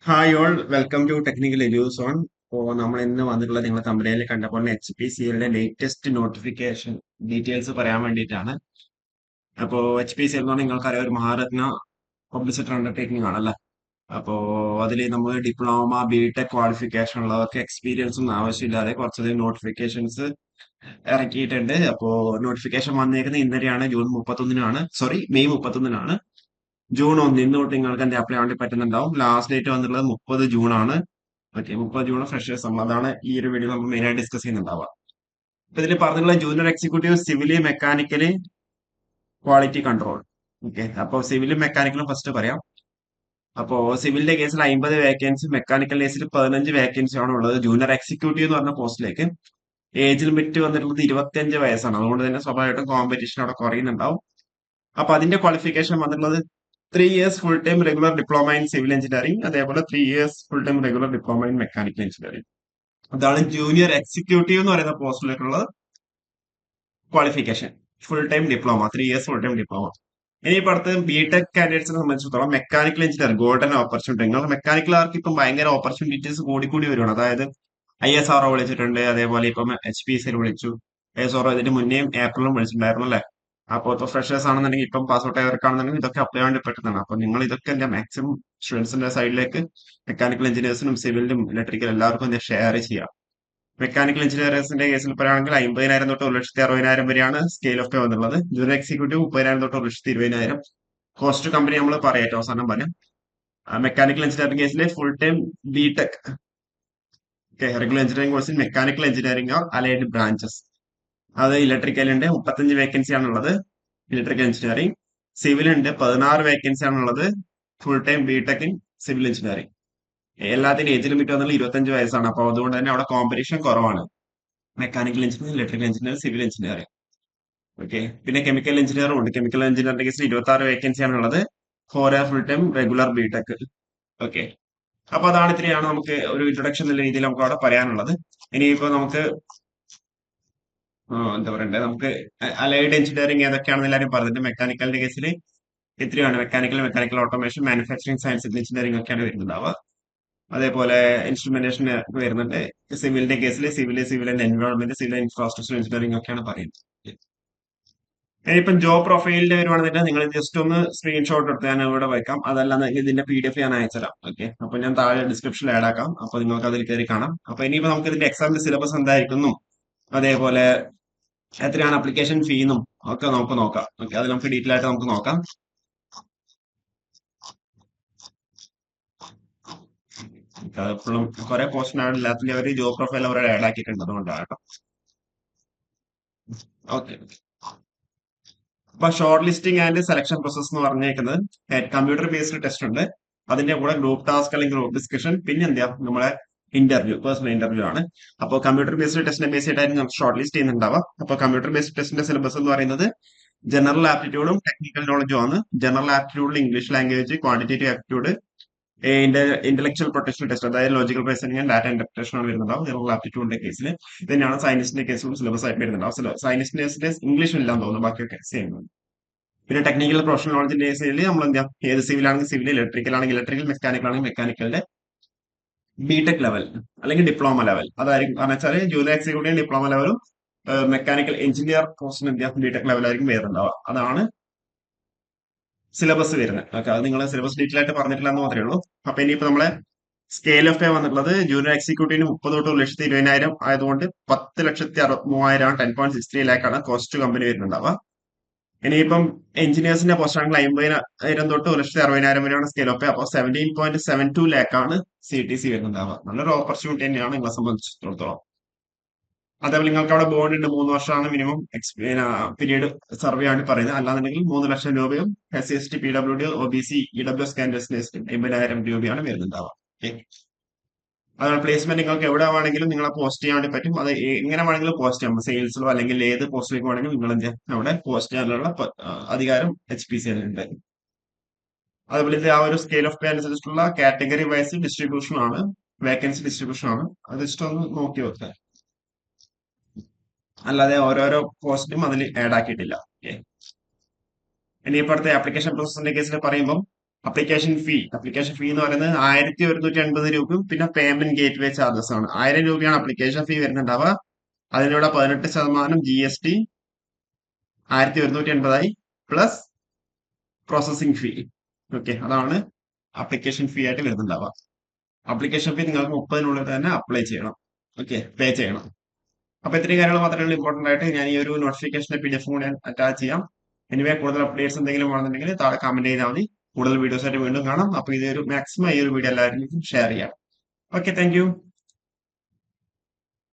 Hi all welcome to technical edus on. അപ്പോൾ നമ്മൾ ഇന്ന് വന്നിട്ടുള്ള നിങ്ങളുടെ കമ്പനിയിൽ കണ്ടപ്പോൾ എച്ച് പി സി എല്ലിന്റെ ലേറ്റസ്റ്റ് നോട്ടിഫിക്കേഷൻ ഡീറ്റെയിൽസ് പറയാൻ വേണ്ടിയിട്ടാണ്. അപ്പോൾ എച്ച് പി സി എൽ എന്ന് പറഞ്ഞാൽ നിങ്ങൾക്കറിയാം, ഒരു മഹാരത്ന പബ്ലിക് സെക്ടർ അണ്ടർടേക്കിംഗ് ആണല്ലോ. അപ്പോൾ അതിൽ നമ്മൾ ഡിപ്ലോമ ബിടെക് ക്വാളിഫിക്കേഷൻ ഉള്ളവർക്ക് എക്സ്പീരിയൻസും ആവശ്യമില്ലാതെ കുറച്ചധികം നോട്ടിഫിക്കേഷൻസ് ഇറക്കിയിട്ടുണ്ട്. അപ്പോൾ നോട്ടിഫിക്കേഷൻ വന്നേക്കുന്നത് ഇന്നലെയാണ്, ജൂൺ 31-നാണ്, സോറി മെയ് 31-നാണ്. ജൂൺ 1 ഇന്ന് തൊട്ട് നിങ്ങൾക്ക് എന്താ അപ്ലൈ വേണ്ടി പറ്റുന്നുണ്ടാവും. ലാസ്റ്റ് ഡേറ്റ് വന്നിട്ടുള്ളത് 30 ജൂൺ ആണ്. ഓക്കെ, 30 ജൂൺ ഫ്രഷേഴ്സ് നമ്മൾ അതാണ് ഈ ഒരു വീഡിയോ നമ്മൾ മെയിൻ ആയിട്ട് ഡിസ്കസ് ചെയ്യുന്നുണ്ടാവുക. അപ്പൊ ഇതിൽ പറഞ്ഞിട്ടുള്ള junior executive civil mechanical quality control. Okay, അപ്പോൾ സിവിലും മെക്കാനിക്കലും ഫസ്റ്റ് പറയാം. അപ്പോ സിവിലിന്റെ കേസിൽ 50 വേക്കൻസി, മെക്കാനിക്കൽ കേസിൽ 15 വേക്കൻസി ആണ് ഉള്ളത്. ജൂനിയർ എക്സിക്യൂട്ടീവ് എന്ന് പറഞ്ഞ പോസ്റ്റിലേക്ക് ഏജ് ലിമിറ്റ് വന്നിട്ടുള്ളത് 25 വയസ്സാണ്. അതുകൊണ്ട് തന്നെ സ്വാഭാവികമായിട്ടും കോമ്പറ്റീഷൻ അവിടെ കുറയുന്നുണ്ടാവും. അപ്പൊ അതിന്റെ ക്വാളിഫിക്കേഷൻ വന്നിട്ടുള്ളത് 3 years full time regular diploma in civil engineering, അതേപോലെ 3 years full time regular diploma in mechanical engineering. അതാണ് ജൂനിയർ എക്സിക്യൂട്ടീവ് എന്ന് പറയുന്ന പോസ്റ്റിലേക്കുള്ള qualification. Full time diploma, 3 years full time diploma. ഇനിയിപ്പോൾ അടുത്ത് ബിടെക് കാൻഡിഡേറ്റ്സിനെ സംബന്ധിച്ചിടത്തോളം മെക്കാനിക്കൽ എഞ്ചിനീയർ ഗോൾഡൻ ഓപ്പർച്യൂണിറ്റി. നിങ്ങൾ മെക്കാനിക്കലുകാർക്ക് ഇപ്പം ഭയങ്കര ഓപ്പർച്യൂണിറ്റീസ് കൂടിക്കൂടി വരുവാണ്. അതായത് ISRO വിളിച്ചിട്ടുണ്ട്, അതേപോലെ ഇപ്പം HPCL വിളിച്ചു. ISRO ഇതിന് മുന്നേയും ഏപ്രിലും വിളിച്ചിട്ടുണ്ടായിരുന്നു അല്ലേ. അപ്പോൾ ഇപ്പോൾ ഫ്രഷേഴ്സ് ആണെന്നുണ്ടെങ്കിൽ ഇപ്പം പാസ് ഔട്ട് ആയവർക്കാണെന്നുണ്ടെങ്കിൽ ഇതൊക്കെ അപ്ലൈ വേണ്ടി പറ്റുന്നതാണ്. അപ്പോൾ നിങ്ങൾ ഇതൊക്കെ എന്താ മാക്സിമം സ്റ്റുഡൻസിന്റെ സൈഡിലേക്ക് മെക്കാനിക്കൽ എഞ്ചിനീയേഴ്സിനും സിവിലിനും ഇലക്ട്രിക്കൽ എല്ലാവർക്കും എന്താ ഷെയർ ചെയ്യാം. മെക്കാനിക്കൽ എഞ്ചിനീയേഴ്സിന്റെ കേസിൽ പറയുകയാണെങ്കിൽ 50,000 തൊട്ട് 1,60,000 വരെയാണ് സ്കെയിൽ ഓഫ് പേ വന്നുള്ളത്. ജൂനിയർ എക്സിക്യൂട്ടീവ് 30,000 തൊട്ട് 1,20,000. കോസ്റ്റ് കമ്പനി നമ്മൾ പറയാം അവസാനം പറയാം. മെക്കാനിക്കൽ എഞ്ചിനീയറിംഗ് കേസിൽ full time B Tech regular engineering കോഴ്സിൽ mechanical engineering or allied branches, അത് ഇലക്ട്രിക്കലിന്റെ 35 വേക്കൻസി ആണുള്ളത്. ഇലക്ട്രിക്കൽ എഞ്ചിനീയറിംഗ് സിവിലുണ്ട് 16 വേക്കൻസി ആണുള്ളത്. Full time B Tech in civil engineering. എല്ലാത്തിനും ഏജ് ലിമിറ്റ് വന്നാൽ 25 വയസ്സാണ്. അപ്പോൾ അതുകൊണ്ട് തന്നെ അവിടെ കോമ്പറ്റീഷൻ കുറവാണ്. Mechanical engineer, electrical engineer, civil engineering. Okay, പിന്നെ കെമിക്കൽ എഞ്ചിനീയറും ഉണ്ട്. കെമിക്കൽ എഞ്ചിനീയറിംഗ് കേസിൽ 26 വേക്കൻസി ആണുള്ളത്. 4 year full time regular BTech. Okay, അപ്പൊ അതാണ് ഇത്രയാണ് നമുക്ക് ഒരു ഇൻട്രൊഡക്ഷൻ എന്ന രീതിയിൽ നമുക്ക് അവിടെ പറയാനുള്ളത്. ഇനിയിപ്പോ നമുക്ക് എന്താ പറയണ്ടേ, നമുക്ക് അലൈഡ് എഞ്ചിനീയറിംഗ് ഏതൊക്കെയാണെന്ന് എല്ലാവരും പറഞ്ഞിട്ട്, മെക്കാനിക്കലിന്റെ കേസിൽ ഇത്രയാണ്: mechanical automation, manufacturing science, engineering ഒക്കെയാണ് വരുന്നുണ്ടാവുക. അതേപോലെ ഇൻസ്ട്രുമെന്റേഷൻ വരുന്നുണ്ട്. സിവിലിന്റെ കേസിൽ civil and environment, civil infrastructure engineering ഒക്കെയാണ് പറയുന്നത്. ഇനിയിപ്പം ജോബ് പ്രൊഫൈലിന്റെ വരുവാണെന്നുണ്ടെങ്കിൽ നിങ്ങൾ ജസ്റ്റ് ഒന്ന് സ്ക്രീൻഷോട്ട് എടുത്ത് ഞാൻ ഇവിടെ വയ്ക്കാം. അതല്ലാന്നെങ്കിൽ ഇതിന്റെ PDF ഞാൻ അയച്ചുതരാം. ഓക്കെ, അപ്പൊ ഞാൻ താഴെ ഡിസ്ക്രിപ്ഷനിൽ ആഡ് ആക്കാം. അപ്പൊ നിങ്ങൾക്ക് അതിൽ കയറി കാണാം. അപ്പൊ ഇനിയിപ്പോ നമുക്ക് ഇതിന്റെ എക്സാമിന്റെ സിലബസ് എന്തായിരിക്കുന്നു, അതേപോലെ എത്രയാണ് അപ്ലിക്കേഷൻ ഫീ എന്നും ഒക്കെ നമുക്ക് നോക്കാം. ഓക്കെ, അത് നമുക്ക് ഡീറ്റെയിൽ ആയിട്ട് നമുക്ക് നോക്കാം. എപ്പോഴും കുറെ പോസ്റ്റ് ആണ് ഇല്ലാത്തതിന്റെ അവർ ജോബ് പ്രൊഫൈൽ അവർ ആഡ് ആക്കിയിട്ടുണ്ട്, അതുകൊണ്ടാണ് കേട്ടോ. ഓക്കെ, അപ്പൊ short listing and selection process എന്ന് പറഞ്ഞേക്കുന്നത് കമ്പ്യൂട്ടർ ബേസ്ഡ് ടെസ്റ്റ് ഉണ്ട്. അതിന്റെ കൂടെ ഗ്രൂപ്പ് ടാസ്ക് അല്ലെങ്കിൽ ഗ്രൂപ്പ് ഡിസ്കഷൻ, പിന്നെ എന്താ നമ്മളെ ഇന്റർവ്യൂ, പേഴ്സണൽ ഇന്റർവ്യൂ ആണ്. അപ്പോൾ കമ്പ്യൂട്ടർ ബേസ്ഡ് ടെസ്റ്റിനെ ബേസ് ചെയ്തിട്ടായിരിക്കും നമുക്ക് ഷോർട്ട് ലിസ്റ്റ് ചെയ്യുന്നുണ്ടാവുക. അപ്പോൾ കമ്പ്യൂട്ടർ ബേസ്ഡ് ടെസ്റ്റിന്റെ സിലബസ് എന്ന് പറയുന്നത് ജനറൽ ആപ്റ്റിറ്റ്യൂഡും ടെക്നിക്കൽ നോളജും ആണ്. ജനറൽ ആപ്റ്റിറ്റ്യൂഡിൽ English language, quantitative aptitude, intellectual protection test, അതായത് logical reasoning and data interpretation ആണ് വരുന്നുണ്ടാവും ജനറൽ ആപ്റ്റിറ്റ്യൂഡിന്റെ കേസിൽ. തന്നെയാണ് സയൻസിന്റെ കേസിലും സിലബസ് ആയിട്ട് വരുന്നുണ്ടാവും. സയൻസിന്റെ ഇംഗ്ലീഷ് ഇല്ലാന്ന് തോന്നുന്നു, ബാക്കിയൊക്കെ സെയിം. പിന്നെ ടെക്നിക്കൽ പ്രൊഫഷണൽ നോളജിന്റെ കേസിൽ നമ്മൾ എന്താ, ഏത് സിവിൽ ആണെങ്കിൽ സിവിൽ, ഇലക്ട്രിക്കൽ ആണെങ്കിൽ ഇലക്ട്രിക്കൽ, മെക്കാനിക്കൽ ആണെങ്കിൽ മെക്കാനിക്കലിന്റെ ബിടെക് ലെവൽ അല്ലെങ്കിൽ ഡിപ്ലോമ ലെവൽ അതായിരിക്കും. കാരണം വെച്ചാൽ ജൂനിയർ എക്സിക്യൂട്ടീവ് ഡിപ്ലോമ ലെവലും മെക്കാനിക്കൽ എഞ്ചിനീയർ പോസ്റ്റിന് എന്താ ബിടെക് ലെവലായിരിക്കും വരുന്നുണ്ടാവുക. അതാണ് സിലബസ് വരുന്നത്. ഓക്കെ, അത് നിങ്ങൾ സിലബസ് ഡീറ്റെയിൽ ആയിട്ട് പറഞ്ഞിട്ടില്ല എന്ന് മാത്രമേ ഉള്ളൂ. അപ്പൊ ഇനിയിപ്പോ നമ്മളെ സ്കെയിൽ ഓഫ് പേ വന്നിട്ടുള്ളത് ജൂനിയർ എക്സിക്യൂട്ടീവിന് 30 തൊട്ട് 1,20,000 ആയതുകൊണ്ട് 10,63,000, 10.63 ലാക്കാണ് കോസ്റ്റ് കമ്പനി വരുന്നുണ്ടാവുക. ഇനിയിപ്പം എഞ്ചിനീയേഴ്സിന്റെ പോസ്റ്റ് ആണെങ്കിൽ 50,000 തൊട്ട് 1,60,000 വരെയാണ് സ്കെയിൽ ഓഫ് പേ. അപ്പോൾ 17.72 ലാക്കാണ് CTC വരുന്നുണ്ടാവുക. നല്ലൊരു ഓപ്പർച്യൂണിറ്റി തന്നെയാണ് നിങ്ങളെ സംബന്ധിച്ചിടത്തോളം. അതേപോലെ നിങ്ങൾക്ക് അവിടെ ബോണ്ട് ഉണ്ട്, 3 വർഷമാണ് മിനിമം പീരീഡ് സർവേ ആണ് പറയുന്നത്. അല്ലാന്നുണ്ടെങ്കിൽ 3 ലക്ഷം രൂപയും SC ST PWD OBC EWS കാൻഡിഡേറ്റ്സിന് 50,000 രൂപയാണ് വരുന്നുണ്ടാവുക. ഓക്കെ, അതുപോലെ പ്ലേസ്മെന്റ് നിങ്ങൾക്ക് എവിടെ വേണമെങ്കിലും നിങ്ങളെ പോസ്റ്റ് ചെയ്യാൻ വേണ്ടി പറ്റും. അത് എങ്ങനെ വേണമെങ്കിലും പോസ്റ്റ് ചെയ്യാം, സെയിൽസിലോ അല്ലെങ്കിൽ ഏത് പോസ്റ്റിലേക്ക് വേണമെങ്കിലും നിങ്ങൾ എന്ത് ചെയ്യാം, അവിടെ പോസ്റ്റ് ചെയ്യാനുള്ള അധികാരം HPCL ഉണ്ട്. അതുപോലെ ഇത് ആ ഒരു സ്കെയിൽ ഓഫ് പേ അനുസരിച്ചിട്ടുള്ള കാറ്റഗറി വൈസ് ഡിസ്ട്രിബ്യൂഷൻ ആണ്, വേക്കൻസി ഡിസ്ട്രിബ്യൂഷൻ ആണ്. അത് ജസ്റ്റ് ഒന്ന് നോക്കി വെക്കുക. അല്ലാതെ ഓരോരോ പോസ്റ്റും അതിൽ ആഡ് ആക്കിയിട്ടില്ല. ഓക്കെ, ഇനിയിപ്പോൾ അടുത്ത ആപ്ലിക്കേഷൻ പ്രോസസിന്റെ കേസിൽ പറയുമ്പോൾ അപ്ലിക്കേഷൻ ഫീ എന്ന് പറയുന്നത് 1150 രൂപയും പിന്നെ പേയ്മെന്റ് ഗേറ്റ് വേ ചാർജസ് ആണ്. 1000 രൂപയാണ് അപ്ലിക്കേഷൻ ഫീ വരുന്നുണ്ടാവുക. അതിലൂടെ 18% GST 1180 പ്ലസ് പ്രോസസിംഗ് ഫീ. ഓക്കെ, അതാണ് അപ്ലിക്കേഷൻ ഫീ ആയിട്ട് വരുന്നുണ്ടാവുക. അപ്ലിക്കേഷൻ ഫീ നിങ്ങൾക്ക് 30-നുള്ളിൽ തന്നെ അപ്ലൈ ചെയ്യണം. ഓക്കെ, പേ ചെയ്യണം. അപ്പൊ ഇത്രയും കാര്യങ്ങൾ മാത്രമേ ഇമ്പോർട്ടന്റ് ആയിട്ട് ഞാൻ ഈ ഒരു നോട്ടിഫിക്കേഷന്റെ PDF കൂടെ അറ്റാച്ച് ചെയ്യാം. എനിവേ കൂടുതൽ അപ്ഡേറ്റ്സ് എന്തെങ്കിലും വേണമെന്നുണ്ടെങ്കിൽ താഴെ കമന്റ് ചെയ്താൽ മതി. കൂടുതൽ വീഡിയോസ് ആയിട്ട് വീണ്ടും കാണാം. അപ്പൊ ഇതൊരു മാക്സിമം ഈ ഒരു വീഡിയോ എല്ലാവരിലേക്കും ഷെയർ ചെയ്യാം. Okay, thank you.